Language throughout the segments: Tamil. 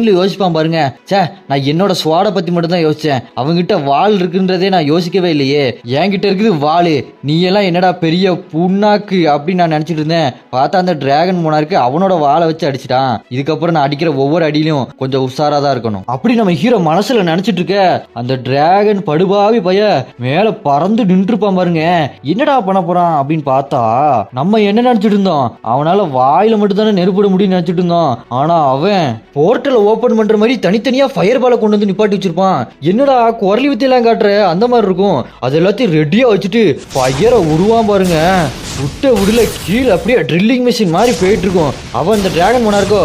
யோசிப்பான் பாருங்க. சே, நான் என்னோட ஸ்வாட பத்தி மட்டும் தான் யோசிச்சேன். அவங்கிட்ட வாள் இருக்குன்றதே நான் யோசிக்கவே இல்லையே. என்கிட்ட இருக்குது வாளு, நீ எல்லாம் என்னடா பெரிய புண்ணாக்கு அப்படின்னு நான் நினைச்சிட்டு இருந்தேன். பார்த்தா அந்த டிராகன் மோனார்க்கு அவனோட வாளை வச்சு அடிச்சிட்டான். இதுக்கப்புறம் நான் அடிக்கிற ஒவ்வொரு அடியிலும் கொஞ்சம் உஷாரா தான் இருக்கணும் அப்படி நம்ம ஹீரோ மனசுல நினைச்சிட்டு இருக்க. அந்த டிராகன் படுபாவி பைய மேல பறந்து நின்றுப்பான் பாருங்க. என்னடா பண்ண போறான் அப்படின்னு பார்த்தா நம்ம என்ன நினைச்சிட்டு இருந்தோம், அவனால வாயில மட்டும் தானே நெருப்பிட முடியும்னு நினைச்சிட்டு இருந்தோம். ஆனா அவன் போர்ட்டல் ஓபன் பண்ற மாதிரி தனித்தனியா ஃபயர் பாலை கொண்டு வந்து நிப்பாட்டி வச்சிருப்பான். என்னடா குரலி வித்தியெல்லாம் காட்டுற அந்த மாதிரி இருக்கும். அது எல்லாத்தையும் ரெடியா வச்சுட்டு ஃபயரை உருவான் பாருங்க. விட்ட விடல கீழே அப்படியே ட்ரில்லிங் மிஷின் மாதிரி போயிட்டு இருக்கும். அவன் இந்த டிராகன் மோனார்க்கோ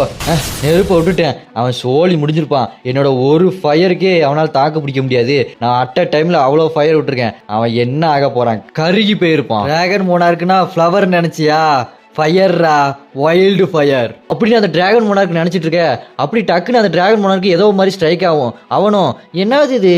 நெருப்பை விட்டுட்டேன், அவன் சோழி முடிஞ்சிருப்பான். என்னோட ஒரு ஃபயருக்கே அவனால் தாக்கு பிடிக்க முடியாது. நான் அட்ட டைம்ல அவ்வளோ ஃபயர் விட்டுருக்கேன். அவன் என்ன ஆக போறான், கருகி போயிருப்பான். டிராகன் மோனார்க்குன்னா ஃப்ளவர் நினைச்சியா? ஃபயர்ரா, வைல்டு ஃபயர் அப்படின்னு அந்த டிராகன் மோனார்க்கு நினைச்சிட்டு இருக்க. அப்படி டக்குன்னு அந்த டிராகன் மோனார்க்கு ஏதோ மாதிரி ஸ்ட்ரைக் ஆகும். அவனும் என்னது இது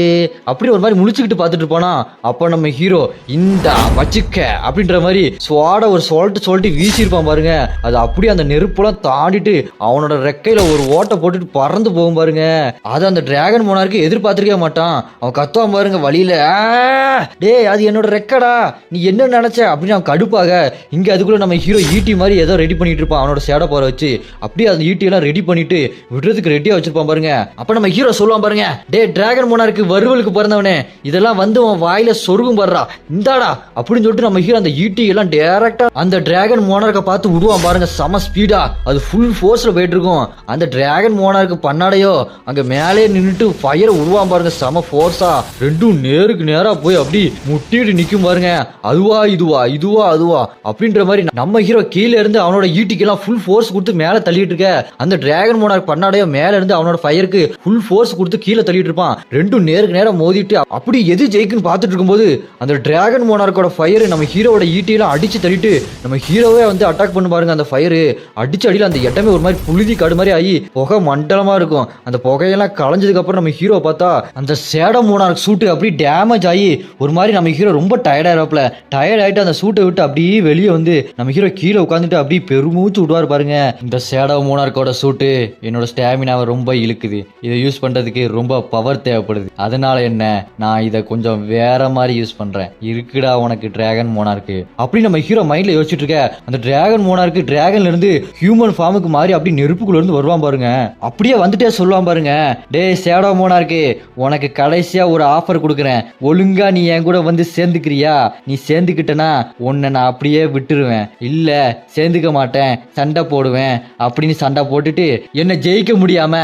அப்படி ஒரு மாதிரி முழிச்சுக்கிட்டு பார்த்துட்டு இருப்பானா. அப்போ நம்ம ஹீரோ இந்த வச்சுக்க அப்படின்ற மாதிரி ஸ்வாட ஒரு சொல்லிட்டு வீசியிருப்பான் பாருங்க. அது அப்படியே அந்த நெருப்பெல்லாம் தாண்டிட்டு அவனோட ரெக்கையில ஒரு ஓட்டை போட்டுட்டு பறந்து போகும் பாருங்க. அதை அந்த டிராகன் மோனார்க்கு எதிர்பார்த்திருக்க மாட்டான். அவன் கத்துவான் பாருங்க வழியில, டே அது என்னோட ரெக்கடா, நீ என்ன நினைச்ச அப்படின்னு அவன் கடுப்பாக. இங்க அதுக்குள்ள நம்ம ஹீரோ ஈட்டி மாதிரி ஏதோ ரெடி பண்ணிட்டு இருப்பான் அவனோட ஷேடோ பவர் வச்சு. அப்படியே அந்த ஈட்டி எல்லாம் ரெடி பண்ணிட்டு விடுறதுக்கு ரெடியா வச்சிருப்பான் பாருங்க. அப்ப நம்ம ஹீரோ சொல்லுவான் பாருங்க, டே டிராகன் மோனார்க்கு வறுவலுக்கு பிறந்தவனே, இதெல்லாம் வந்து உன் வாயில சொருகும் பாடுறா, இந்தாடா அப்படின்னு சொல்லிட்டு நம்ம ஹீரோ அந்த ஈட்டி எல்லாம் டைரக்டா அந்த டிராகன் மோனார்க்க பார்த்து விடுவான் பாருங்க. செம ஸ்பீடா அது ஃபுல் ஃபோர்ஸ்ல போயிட்டு இருக்கும். அந்த டிராகன் மோனார்க்கு பண்ணாடையோ அங்க மேலே நின்றுட்டு ஃபயர் உருவான் பாருங்க. செம ஃபோர்ஸா ரெண்டும் நேருக்கு நேரா போய் அப்படி முட்டிட்டு நிக்கும் பாருங்க. அதுவா இதுவா இதுவா அதுவா அப்படின்ற மாதிரி நம்ம ஹீரோ கீழே இருந்து அவனோட ஈட்டிக்கெல்லாம் ஃபுல் ஃபோர்ஸ் கொடுத்து மேலே தள்ளிட்டு இருக்க. அந்த டிராகன் மோனார்க் பண்ணாடையோ மேல இருந்து அவனோட ஃபயருக்கு ஃபுல் ஃபோர்ஸ் கொடுத்து கீழே தள்ளிட்டு இருப்பான். ரெண்டும் நேருக்கு நேரம் மோதிட்டு அப்படி எது ஜெயிக்குன்னு பார்த்துட்டு இருக்கும்போது அந்த டிராகன் மோனார்க்கோட ஃபயர் நம்ம ஹீரோட ஈட்டியெல்லாம் அடிச்சு தள்ளிட்டு நம்ம ஹீரோவே வந்து அட்டாக் பண்ணு பாருங்க. அந்த ஃபயரு அடிச்சு அடியில் அந்த இடமே ஒரு மாதிரி புழுதி காடு மாதிரி ஆகி புகை மண்டலமா இருக்கும். அந்த புகையெல்லாம் களைஞ்சதுக்கு அப்புறம் நம்ம ஹீரோ பார்த்தா அந்த சேட மோனார்க் சூட்டு அப்படி டேமேஜ் ஆகி ஒரு மாதிரி நம்ம ஹீரோ ரொம்ப டயர்ட் ஆயிரப்பல. டயர்ட் ஆயிட்டு அந்த சூட்டை விட்டு அப்படியே வெளியே வந்து நம்ம ஹீரோ கீழே உட்காந்துட்டு அப்படியே பெருமூச்சு விடுவார் பாருங்க. இந்த ஷேடோ மோனார்க்கோட சூட்டு என்னோட ஸ்டாமினாவை ரொம்ப இழுக்குது. இதை யூஸ் பண்றதுக்கு ரொம்ப பவர் தேவைப்படுது. அதனால என்ன, நான் இதை கொஞ்சம் வேற மாதிரி யூஸ் பண்றேன். இருக்குடா உனக்கு டிராகன் மோனார்க்கு அப்படி நம்ம ஹீரோ மைண்ட்ல யோசிச்சுட்டு இருக்க. அந்த டிராகன் மோனார்க்கு டிராகன்ல இருந்து ஹியூமன் ஃபார்முக்கு மாறி அப்படி நெருப்புக்குள்ள இருந்து வருவான் பாருங்க. அப்படியே வந்துட்டே சொல்லுவான் பாருங்க, டே ஷேடோ மோனார்க்கு உனக்கு கடைசியா ஒரு ஆஃபர் கொடுக்குறேன், ஒழுங்கா நீ என் கூட வந்து சேர்ந்துக்கிறியா? நீ சேர்ந்துக்கிட்டனா உன்னை நான் அப்படியே விட்டுருவேன், இல்ல சேர்ந்துக்க மாட்டேன், சண்டை போடுவேன் அப்படின்னு சண்டை போட்டுட்டு என்ன ஜெயிக்க முடியாம